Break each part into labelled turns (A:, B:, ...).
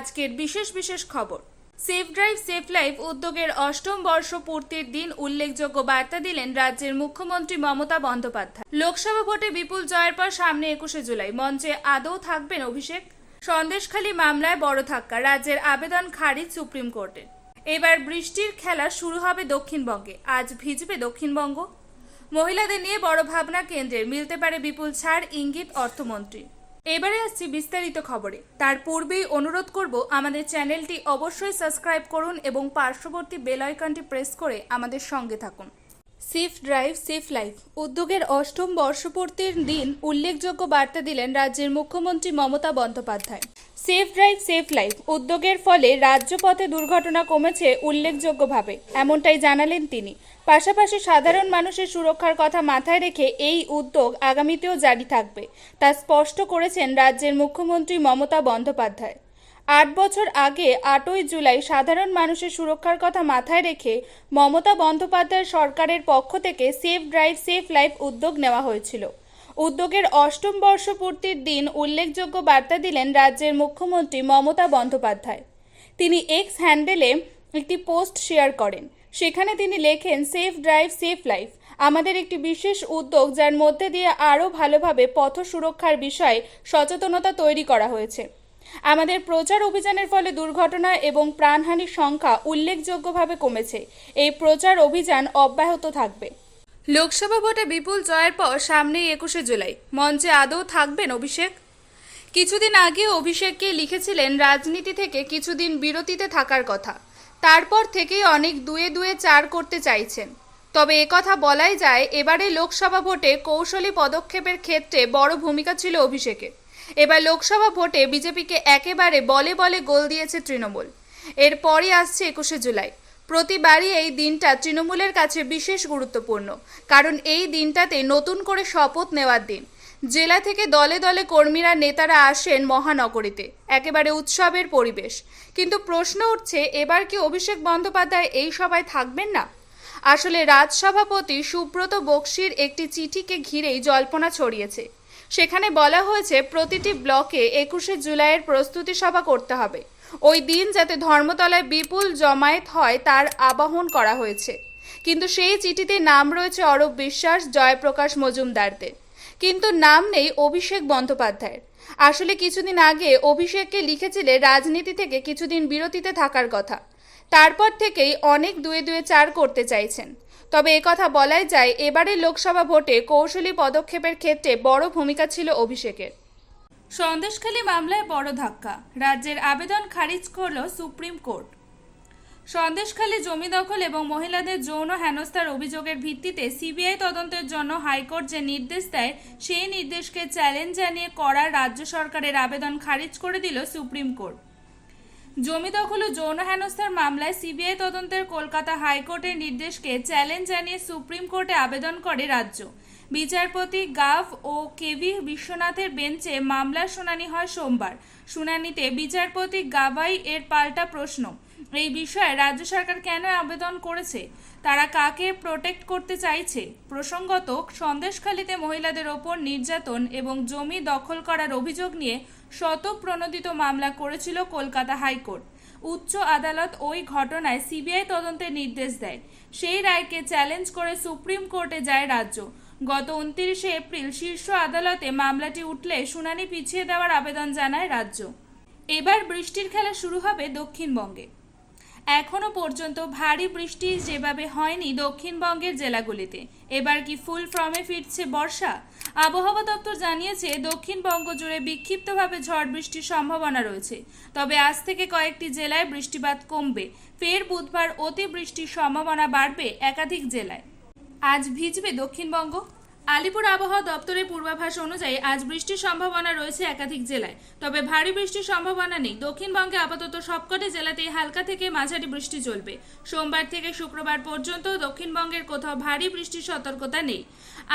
A: আজকের বিশেষ বিশেষ খবর। সেফ ড্রাইভ সেফ লাইফ উদ্যোগের অষ্টম বর্ষ পূর্তির দিন উল্লেখযোগ্য বার্তা দিলেন রাজ্যের মুখ্যমন্ত্রী মমতা বন্দ্যোপাধ্যায়। লোকসভা ভোটে বিপুল জয়ের পর সামনে 21শে জুলাই মঞ্চে আদৌ থাকবেন অভিষেক? সন্দেশখালী মামলায় বড় ধাক্কা, রাজ্যের আবেদন খারিজ সুপ্রিম কোর্টের। এবার বৃষ্টির খেলা শুরু হবে দক্ষিণবঙ্গে, আজ ভিজবে দক্ষিণবঙ্গ। মহিলাদের নিয়ে বড় ভাবনা কেন্দ্রের, মিলতে পারে বিপুল ছাড়, ইঙ্গিত অর্থমন্ত্রী। এবারে আসছি বিস্তারিত খবরে। তার পূর্বেই অনুরোধ করব, আমাদের চ্যানেলটি অবশ্যই সাবস্ক্রাইব করুন এবং পার্শ্ববর্তী বেল আইকনটি প্রেস করে আমাদের সঙ্গে থাকুন। সেফ ড্রাইভ সেফ লাইফ উদ্যোগের অষ্টম বর্ষপূর্তির দিন উল্লেখযোগ্য বার্তা দিলেন রাজ্যের মুখ্যমন্ত্রী Mamata Bandyopadhyay. Safe drive safe life উদ্যোগের ফলে রাজ্যপথে দুর্ঘটনা কমেছে উল্লেখযোগ্যভাবে, এমনটাই জানালেন তিনি। পাশাপাশি সাধারণ মানুষের সুরক্ষার কথা মাথায় রেখে এই উদ্যোগ আগামীতেও জারি থাকবে, তা স্পষ্ট করেছেন রাজ্যের মুখ্যমন্ত্রী মমতা বন্দ্যোপাধ্যায়। 8 বছর আগে 8ই জুলাই সাধারণ মানুষের সুরক্ষার কথা মাথায় রেখে মমতা বন্দ্যোপাধ্যায়ের সরকারের পক্ষ থেকে সেফ ড্রাইভ সেফ লাইফ উদ্যোগ নেওয়া হয়েছিল। উদ্যোগের অষ্টম বর্ষপূর্তির দিন উল্লেখযোগ্য বার্তা দিলেন রাজ্যের মুখ্যমন্ত্রী মমতা বন্দ্যোপাধ্যায়। তিনি এক্স হ্যান্ডেলে একটি পোস্ট শেয়ার করেন। সেখানে তিনি লেখেন, সেফ ড্রাইভ সেফ লাইফ আমাদের একটি বিশেষ উদ্যোগ, যার মধ্যে দিয়ে আরও ভালোভাবে পথ সুরক্ষার বিষয়ে সচেতনতা তৈরি করা হয়েছে। আমাদের প্রচার অভিযানের ফলে দুর্ঘটনা এবং প্রাণহানির সংখ্যা উল্লেখযোগ্যভাবে কমেছে। এই প্রচার অভিযান অব্যাহত থাকবে। লোকসভা ভোটে বিপুল জয়ের পর সামনেই 21শে জুলাই মঞ্চে আদৌ থাকবেন অভিষেক? কিছুদিন আগে অভিষেককে লিখেছিলেন রাজনীতি থেকে কিছুদিন বিরতিতে থাকার কথা। তারপর থেকেই অনেক দুয়ে দুয়ে চার করতে চাইছেন। তবে একথা বলাই যায়, এবারে লোকসভা ভোটে কৌশলী পদক্ষেপের ক্ষেত্রে বড় ভূমিকা ছিল অভিষেকের। এবার লোকসভা ভোটে বিজেপিকে একেবারে বলে বলে গোল দিয়েছে তৃণমূল। এরপরই আসছে 21শে জুলাই। প্রতিবারই এই দিনটা তৃণমূলের কাছে বিশেষ গুরুত্বপূর্ণ, কারণ এই দিনটাতে নতুন করে শপথ নেওয়ার দিন। জেলা থেকে দলে দলে কর্মীরা নেতারা আসেন মহানগরীতে, একেবারে উৎসবের পরিবেশ। কিন্তু প্রশ্ন উঠছে, এবার কি অভিষেক বন্দ্যোপাধ্যায় এই সভায় থাকবেন না? আসলে রাজ্য সভাপতি সুব্রত বক্সির একটি চিঠিকে ঘিরেই জল্পনা ছড়িয়েছে। সেখানে বলা হয়েছে প্রতিটি ব্লকে 21শে জুলাইয়ের প্রস্তুতি সভা করতে হবে। ওই দিন যাতে ধর্মতলায় বিপুল জমায়েত হয় তার আবাহন করা হয়েছে। কিন্তু সেই চিঠিতে নাম রয়েছে অরূপ বিশ্বাস, জয়প্রকাশ মজুমদারদের, কিন্তু নাম নেই অভিষেক বন্দ্যোপাধ্যায়ের। আসলে কিছুদিন আগে অভিষেককে লিখেছিলে রাজনীতি থেকে কিছুদিন বিরতিতে থাকার কথা। তারপর থেকেই অনেক দুয়ে দুয়ে চার করতে চাইছেন। তবে একথা বলাই যায়, এবারে লোকসভা ভোটে কৌশলী পদক্ষেপের ক্ষেত্রে বড় ভূমিকা ছিল অভিষেকের। সন্দেশখালী মামলায় বড় ধাক্কা, রাজ্যের আবেদন খারিজ করল সুপ্রিম কোর্ট। সন্দেশখালী জমি দখল এবং মহিলাদের যৌন হেনস্থার অভিযোগের ভিত্তিতে সিবিআই তদন্তের জন্য হাইকোর্ট যে নির্দেশ দেয়, সেই নির্দেশকে চ্যালেঞ্জ জানিয়ে করা রাজ্য সরকারের আবেদন খারিজ করে দিল সুপ্রিম কোর্ট। জমি দখল ও যৌন হেনস্থার মামলায় সিবিআই তদন্তের কলকাতা হাইকোর্টের নির্দেশকে চ্যালেঞ্জ জানিয়ে সুপ্রিম কোর্টে আবেদন করে রাজ্য। বিচারপতি গাভ ও কেভি বিশ্বনাথের বেঞ্চে মামলার শুনানি হয় সোমবার। শুনানিতে বিচারপতি গাভাই এর পাল্টা প্রশ্ন, এই বিষয়ে রাজ্য সরকার কেন আবেদন করেছে, তারা কাকে প্রোটেক্ট করতে চাইছে। প্রসঙ্গত, সন্দেশখালীতে মহিলাদের ওপর নির্যাতন এবং জমি দখল করার অভিযোগ নিয়ে শতপ্রণোদিত মামলা করেছিল কলকাতা হাইকোর্ট। উচ্চ আদালত ওই ঘটনায় সিবিআই তদন্তের নির্দেশ দেয়। সেই রায়কে চ্যালেঞ্জ করে সুপ্রিম কোর্টে যায় রাজ্য। গত 29শে এপ্রিল শীর্ষ আদালতে মামলাটি উঠলে শুনানি পিছিয়ে দেওয়ার আবেদন জানায় রাজ্য। এবার বৃষ্টির খেলা শুরু হবে দক্ষিণবঙ্গে। এখনো পর্যন্ত ভারী বৃষ্টি যেভাবে হয়নি দক্ষিণবঙ্গের জেলাগুলিতে, এবার কি ফুল ফর্মে ফিরছে বর্ষা? আবহাওয়া দপ্তর জানিয়েছে, দক্ষিণবঙ্গ জুড়ে বিক্ষিপ্তভাবে ঝড় বৃষ্টির সম্ভাবনা রয়েছে। তবে আজ থেকে কয়েকটি জেলায় বৃষ্টিপাত কমবে। ফের বুধবার অতি বৃষ্টির সম্ভাবনা বাড়বে একাধিক জেলায়। আজ ভিজবে দক্ষিণবঙ্গ। আলিপুর আবহাওয়া দপ্তরের পূর্বাভাস অনুযায়ী আজ বৃষ্টির সম্ভাবনা রয়েছে একাধিক জেলায়, তবে ভারী বৃষ্টির সম্ভাবনা নেই। দক্ষিণবঙ্গে আপাতত সবকটি জেলাতেই হালকা থেকে মাঝারি বৃষ্টি চলবে। সোমবার থেকে শুক্রবার পর্যন্ত দক্ষিণবঙ্গের কোথাও ভারী বৃষ্টির সতর্কতা নেই।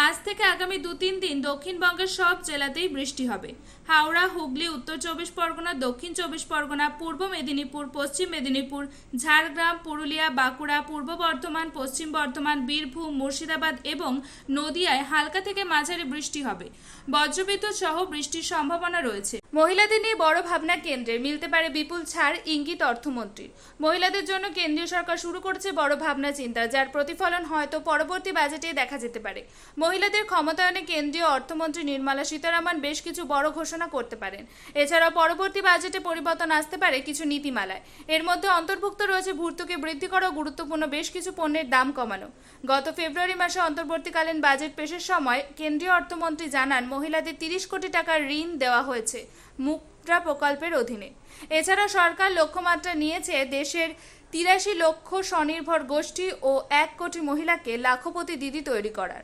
A: আজ থেকে আগামী 2-3 দিন দক্ষিণবঙ্গের সব জেলাতেই বৃষ্টি হবে। হাওড়া, হুগলি, উত্তর 24 পরগনা, দক্ষিণ 24 পরগনা, পূর্ব মেদিনীপুর, পশ্চিম মেদিনীপুর, ঝাড়গ্রাম, পুরুলিয়া, বাঁকুড়া, পূর্ব বর্ধমান, পশ্চিম বর্ধমান, বীরভূম, মুর্শিদাবাদ এবং নদিয়ায় হালকা থেকে মাঝারি বৃষ্টি হবে। বজ্রবিদ্যুৎ সহ বৃষ্টির সম্ভাবনা রয়েছে। মহিলাদের নিয়ে বড় ভাবনা কেন্দ্রের, মিলতে পারে বিপুল ছাড়, ইঙ্গিত অর্থমন্ত্রীর। মহিলাদের জন্য কেন্দ্রীয় সরকার শুরু করেছে বড় ভাবনা চিন্তা, যার প্রতিফলন হয়তো পরবর্তী বাজেটে দেখা যেতে পারে। মহিলাদের ক্ষমতায়নে কেন্দ্রীয় অর্থমন্ত্রী নির্মলা সীতারামন বেশ কিছু বড় ঘোষণা করতে পারেন। এছাড়াও পরবর্তী বাজেটে পরিবর্তন আসতে পারে কিছু নীতিমালায়। এর মধ্যে অন্তর্ভুক্ত রয়েছে ভর্তুকি বৃদ্ধি করা ও গুরুত্বপূর্ণ বেশ কিছু পণ্যের দাম কমানো। গত ফেব্রুয়ারি মাসে অন্তর্বর্তীকালীন বাজেট পেশের সময় কেন্দ্রীয় অর্থমন্ত্রী জানান, মহিলাদের 30 কোটি টাকার ঋণ দেওয়া হয়েছে মুদ্রা প্রকল্পের অধীনে। এছাড়া সরকার লক্ষ্যমাত্রা নিয়েছে দেশের 83 লক্ষ স্বনির্ভর গোষ্ঠী ও 1 কোটি মহিলাকে লাখপতি দিদি তৈরি করার।